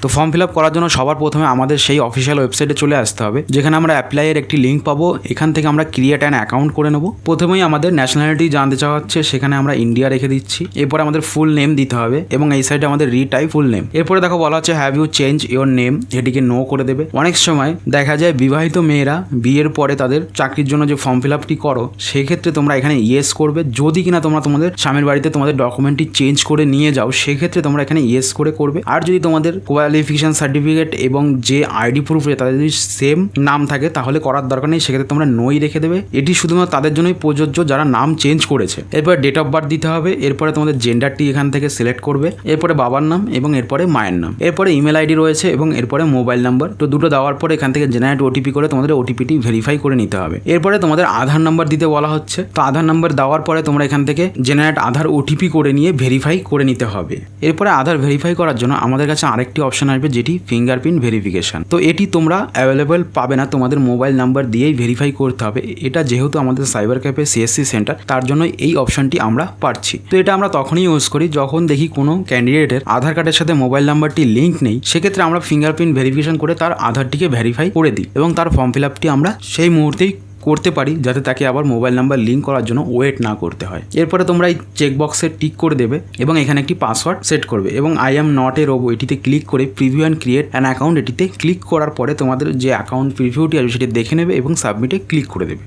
তো form fill up করার জন্য সবার প্রথমে আমাদের সেই অফিসিয়াল ওয়েবসাইটে চলে আসতে হবে, যেখানে আমরা অ্যাপ্লাইয়ের একটি লিঙ্ক পাবো। এখান থেকে আমরা ক্রিয়েট অ্যান অ্যাকাউন্ট করে নেব। প্রথমেই আমাদের ন্যাশনালিটি জানতে চাওয়া হচ্ছে, সেখানে আমরা ইন্ডিয়া রেখে দিচ্ছি। এরপরে আমাদের ফুল নেম দিতে হবে এবং এই সাইডে আমাদের রিটাইপ ফুল নেম। এরপরে দেখো বলা হচ্ছে have you change your name, এটিকে নো করে দেবে। অনেক সময় দেখা যায় বিবাহিত মেয়েরা বিয়ের পরে তাদের চাকরির জন্য যে ফর্ম ফিল আপটি করো, সেক্ষেত্রে তোমরা এখানে ইয়েস করবে। যদি কিনা তোমরা তোমাদের স্বামীর বাড়িতে তোমাদের ডকুমেন্টটি চেঞ্জ করে নিয়ে যাও, সেক্ষেত্রে তোমরা এখানে ইয়েস করে করবে। আর যদি তোমাদের কোয়ালিফিকেশন সার্টিফিকেট এবং যে আইডি প্রুফ তাদের যদি সেম নাম থাকে, তাহলে করার দরকার নেই, সেক্ষেত্রে তোমরা নোই রেখে দেবে। এটি শুধুমাত্র তাদের জন্যই প্রযোজ্য যারা নাম চেঞ্জ করেছে। এরপরে ডেট অফ বার্থ দিতে হবে। এরপরে তোমাদের জেন্ডারটি এখান থেকে সিলেক্ট করবে। এরপরে বাবার নাম এবং এরপরে মায়ের নাম। এরপরে ইমেল আইডি রয়েছে এবং এরপরে মোবাইল নাম্বার। তো দুটো দেওয়ার পরে এখান থেকে জেনারেট ওটিপি করে তোমাদের ওটিপিটি ভেরিফাই করে নিতে হবে। এরপরে তোমাদের আধার নাম্বার দিতে বলা হচ্ছে। তো আধার নাম্বার দেওয়ার পরে তোমরা এখান থেকে জেনারেট আধার ওটিপি করে নিয়ে ভেরিফাই করে নিতে হবে। এরপরে আধার ভেরিফাই করার জন্য আমাদের কাছে আরেকটি অপশন আসবে, যেটি ফিঙ্গারপ্রিন্ট ভেরিফিকেশন। তো এটি তোমরা অ্যাভেলেবল পাবে না, তোমাদের মোবাইল নাম্বার দিয়েই ভেরিফাই করতে হবে। এটা যেহেতু আমাদের সাইবার ক্যাফে সিএসসি সেন্টার, তার জন্য এই অপশনটি আমরা পাচ্ছি। তো এটা আমরা তখনই ইউজ করি যখন দেখি কোনো ক্যান্ডিডেটের আধার কার্ডের সাথে মোবাইল নাম্বারটি লিঙ্ক নেই। সেক্ষেত্রে আমরা ফিঙ্গারপ্রিন্ট ভেরিফিকেশন করে তার আধারটিকে ভেরিফাই করে দিই এবং তার ফর্ম ফিল আপটি আমরা সেই মুহূর্তেই করতে পারি, যাতে তাকে আবার মোবাইল নাম্বার লিঙ্ক করার জন্য ওয়েট না করতে হয়। এরপরে তোমরা এই চেকবক্সে টিক করে দেবে এবং এখানে একটি পাসওয়ার্ড সেট করবে এবং I am not a robo এটিতে ক্লিক করে preview and create an account এটিতে ক্লিক করার পরে তোমাদের যে অ্যাকাউন্ট প্রিভিউটি আছে সেটি দেখে নেবে এবং সাবমিটে ক্লিক করে দেবে।